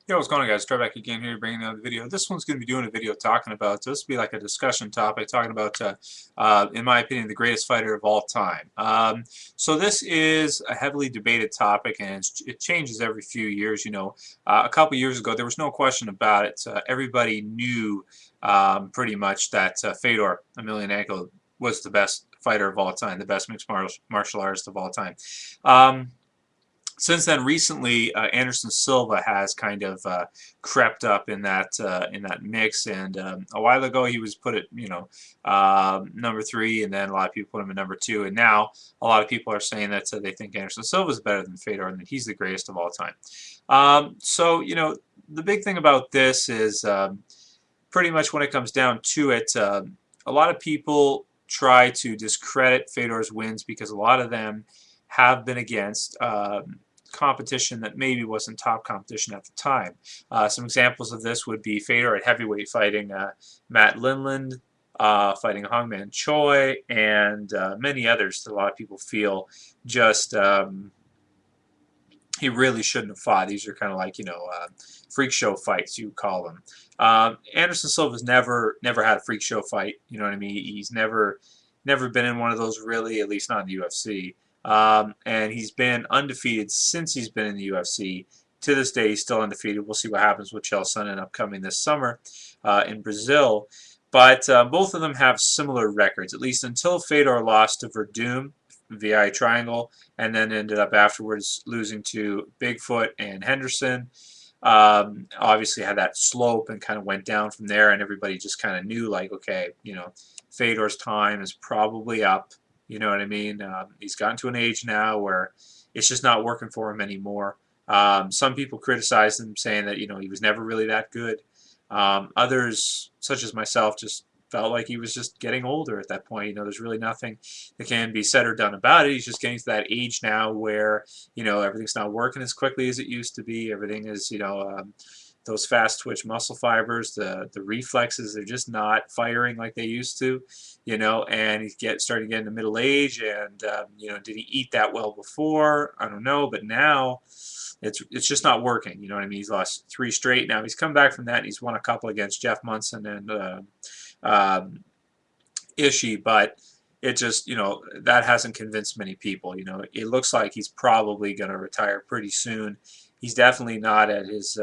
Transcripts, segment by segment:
Yo, what's going on, guys? Try back again here, bringing another video. This one's going to be doing a video talking about, this will be like a discussion topic, talking about, in my opinion, the greatest fighter of all time. So this is a heavily debated topic, and it changes every few years. A couple years ago, there was no question about it. Everybody knew pretty much that Fedor Emelianenko was the best fighter of all time, the best mixed martial artist of all time. Since then, recently, Anderson Silva has kind of crept up in that mix, and a while ago he was put at number 3, and then a lot of people put him at number 2, and now a lot of people are saying that they think Anderson Silva is better than Fedor and that he's the greatest of all time. So the big thing about this is pretty much when it comes down to it, a lot of people try to discredit Fedor's wins because a lot of them have been against competition that maybe wasn't top competition at the time. Some examples of this would be Fedor at heavyweight fighting Matt Lindland, fighting Hong Man Choi, and many others that a lot of people feel just he really shouldn't have fought. These are kind of like, freak show fights, you would call them. Anderson Silva's never had a freak show fight, you know what I mean? He's never been in one of those, really, at least not in the UFC. And he's been undefeated since he's been in the UFC. To this day, he's still undefeated. We'll see what happens with Chael Sonnen upcoming this summer in Brazil. But both of them have similar records, at least until Fedor lost to Verdum via triangle, and then ended up afterwards losing to Bigfoot and Henderson. Obviously had that slope and kind of went down from there, and everybody just kind of knew, like, okay, Fedor's time is probably up. You know what I mean? He's gotten to an age now where it's just not working for him anymore. Some people criticize him, saying that he was never really that good. Others, such as myself, just felt like he was just getting older at that point. There's really nothing that can be said or done about it. He's just getting to that age now where everything's not working as quickly as it used to be. Everything is those fast twitch muscle fibers, the reflexes, they're just not firing like they used to, and he's starting to get into middle age, and did he eat that well before? I don't know, but now it's just not working. You know what I mean? He's lost 3 straight now. He's come back from that, and he's won a couple against Jeff Munson and Ishii, but it just, that hasn't convinced many people. It looks like he's probably going to retire pretty soon. He's definitely not at his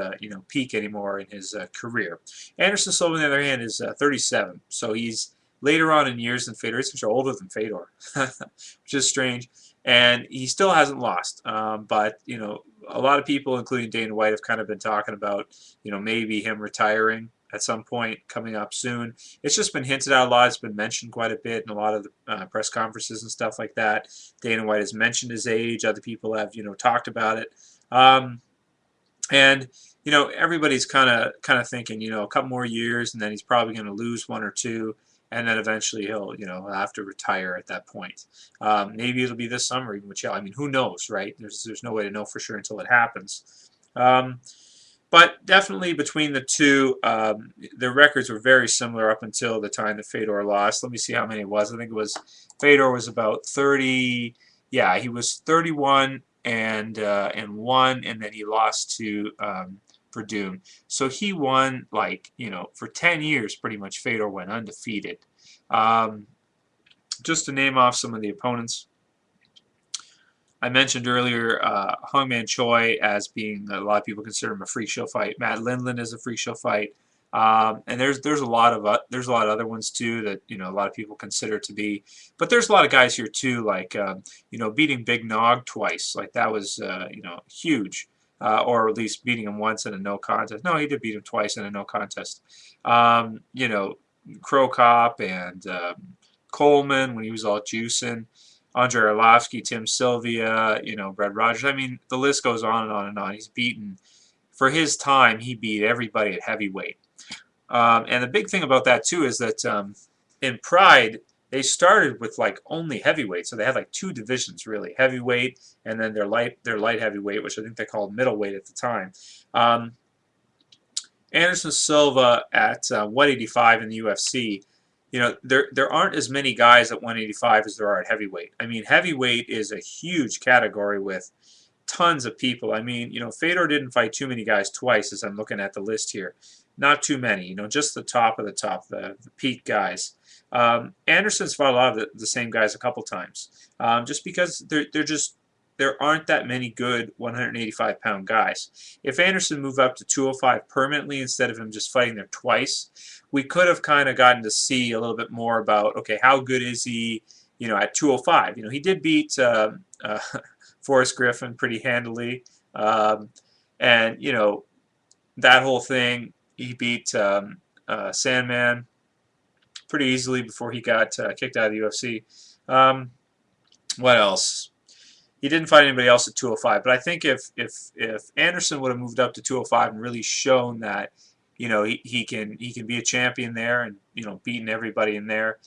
peak anymore in his career. Anderson Silva, on the other hand, is 37, so he's later on in years than Fedor. He's actually older than Fedor, which is strange, and he still hasn't lost. But a lot of people, including Dana White, have kind of been talking about maybe him retiring at some point coming up soon. It's just been hinted at a lot. It's been mentioned quite a bit in a lot of the press conferences and stuff like that. Dana White has mentioned his age. Other people have talked about it. And everybody's kind of thinking a couple more years, and then he's probably going to lose 1 or 2, and then eventually he'll have to retire at that point. Maybe it'll be this summer even with Chael. I mean, who knows, right? There's no way to know for sure until it happens. But definitely between the two, their records were very similar up until the time that Fedor lost. Let me see how many it was. I think it was Fedor was about 30. Yeah, he was 31 and 1, and then he lost to Verdum. So he won, like, for 10 years pretty much. Fedor went undefeated. Just to name off some of the opponents, I mentioned earlier Hong Man Choi as being, a lot of people consider him a freak show fight. Matt Lindland is a freak show fight. And there's a lot of other ones too that a lot of people consider to be, but there's a lot of guys here too, like beating Big Nog twice, like that was huge, or at least beating him once in a no contest. No, he did beat him twice in a no contest. Crow Cop and Coleman when he was all juicing, Andre Arlovsky, Tim Sylvia, Brad Rogers. I mean, the list goes on and on and on. He's beaten, for his time, he beat everybody at heavyweight. And the big thing about that too is that in Pride they started with like only heavyweight, so they had like 2 divisions really: heavyweight and then their light heavyweight, which I think they called middleweight at the time. Anderson Silva at 185 in the UFC. There aren't as many guys at 185 as there are at heavyweight. I mean, heavyweight is a huge category with tons of people. I mean, Fedor didn't fight too many guys twice as I'm looking at the list here. Not too many, just the top of the top, the peak guys. Anderson's fought a lot of the same guys a couple times, just because there aren't that many good 185-pound guys. If Anderson moved up to 205 permanently instead of him just fighting there twice, we could have kind of gotten to see a little bit more about, okay, how good is he, at 205. He did beat Forrest Griffin pretty handily, and that whole thing. He beat Sandman pretty easily before he got kicked out of the UFC. What else? He didn't fight anybody else at 205, but I think if Anderson would have moved up to 205 and really shown that he can be a champion there and beating everybody in there,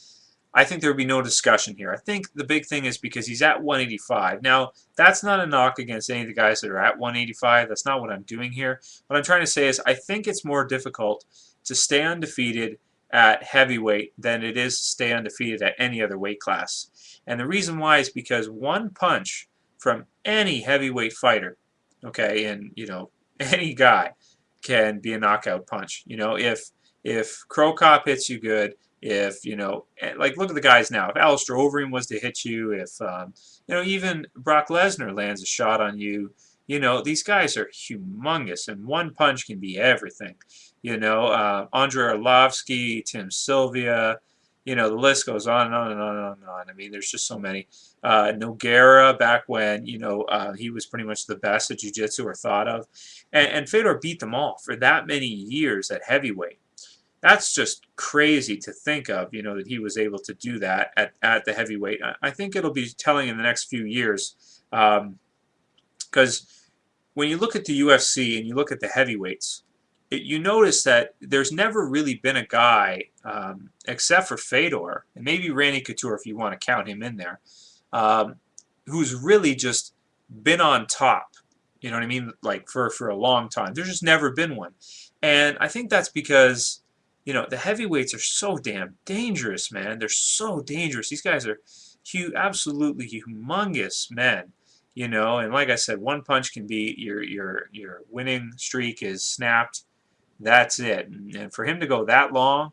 I think there would be no discussion here. I think the big thing is because he's at 185. Now, that's not a knock against any of the guys that are at 185. That's not what I'm doing here. What I'm trying to say is I think it's more difficult to stay undefeated at heavyweight than it is to stay undefeated at any other weight class. And the reason why is because one punch from any heavyweight fighter, okay, and any guy can be a knockout punch. If Crow Cop hits you good, if like look at the guys now. If Alistair Overeem was to hit you, if even Brock Lesnar lands a shot on you, these guys are humongous, and one punch can be everything. Andre Arlovsky, Tim Sylvia, the list goes on and on and on and on and on. I mean, there's just so many. Nogueira, back when he was pretty much the best at jiu-jitsu or thought of, and Fedor beat them all for that many years at heavyweight. That's just crazy to think of, that he was able to do that at the heavyweight. I think it'll be telling in the next few years, because when you look at the UFC and you look at the heavyweights, you notice that there's never really been a guy, except for Fedor, and maybe Randy Couture if you want to count him in there, who's really just been on top, you know what I mean, like for a long time. There's just never been one. And I think that's because the heavyweights are so damn dangerous, man. They're so dangerous. These guys are absolutely humongous men, and like I said, one punch can be your winning streak is snapped. That's it. And for him to go that long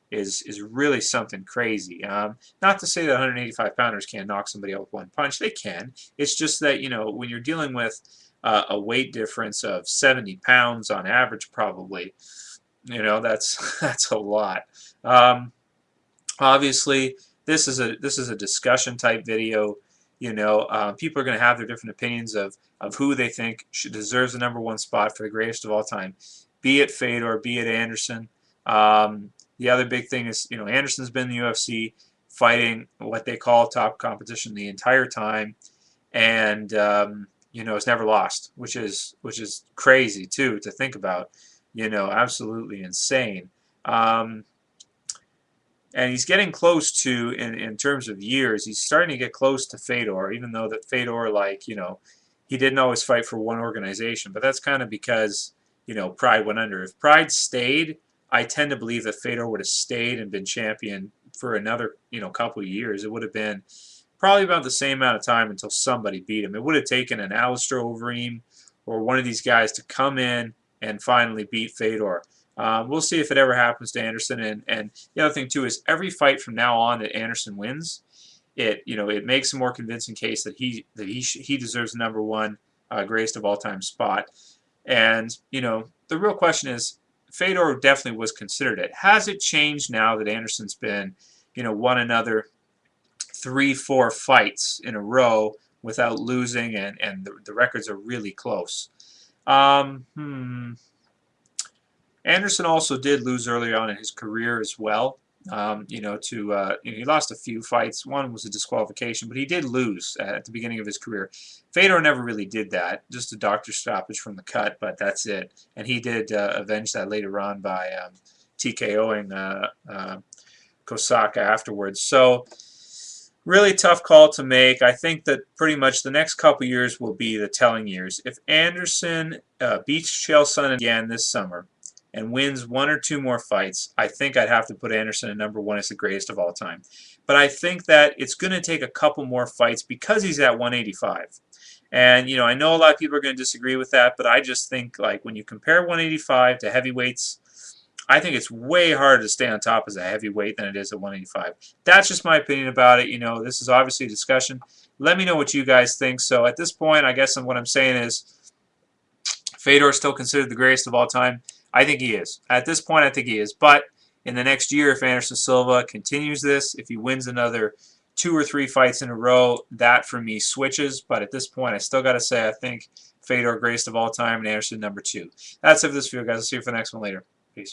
is really something crazy. Not to say that 185-pounders can't knock somebody out with one punch. They can. It's just that, when you're dealing with a weight difference of 70 pounds on average probably, that's a lot. Obviously, this is a discussion type video. People are going to have their different opinions of who they think deserves the #1 spot for the greatest of all time, be it Fedor, be it Anderson. The other big thing is, Anderson's been in the UFC fighting what they call top competition the entire time, and has never lost, which is crazy too to think about. Absolutely insane. And he's getting close to, in terms of years, he's starting to get close to Fedor, even though that Fedor, he didn't always fight for one organization. But that's kind of because, Pride went under. If Pride stayed, I tend to believe that Fedor would have stayed and been champion for another, couple of years. It would have been probably about the same amount of time until somebody beat him. It would have taken an Alistair Overeem or one of these guys to come in and finally beat Fedor. We'll see if it ever happens to Anderson. And the other thing too is every fight from now on that Anderson wins, it makes a more convincing case that he deserves the #1 greatest of all time spot. And the real question is, Fedor definitely was considered it. Has it changed now that Anderson's been won another 3-4 fights in a row without losing, and the records are really close? Anderson also did lose early on in his career as well. He lost a few fights. One was a disqualification, but he did lose at the beginning of his career. Fedor never really did that, just a doctor stoppage from the cut, but that's it. And he did avenge that later on by TKOing Kosaka afterwards. So really tough call to make. I think that pretty much the next couple years will be the telling years. If Anderson beats Chael Sonnen again this summer and wins 1 or 2 more fights, I think I'd have to put Anderson at #1 as the greatest of all time. But I think that it's going to take a couple more fights because he's at 185. And, you know, I know a lot of people are going to disagree with that, but I just think, like, when you compare 185 to heavyweights, I think it's way harder to stay on top as a heavyweight than it is at 185. That's just my opinion about it. You know, this is obviously a discussion. Let me know what you guys think. So at this point, I guess what I'm saying is Fedor is still considered the greatest of all time. I think he is. At this point, I think he is. But in the next year, if Anderson Silva continues this, if he wins another 2 or 3 fights in a row, that for me switches. But at this point, I still got to say I think Fedor greatest of all time and Anderson number 2. That's it for this video, guys. I'll see you for the next one later. Peace.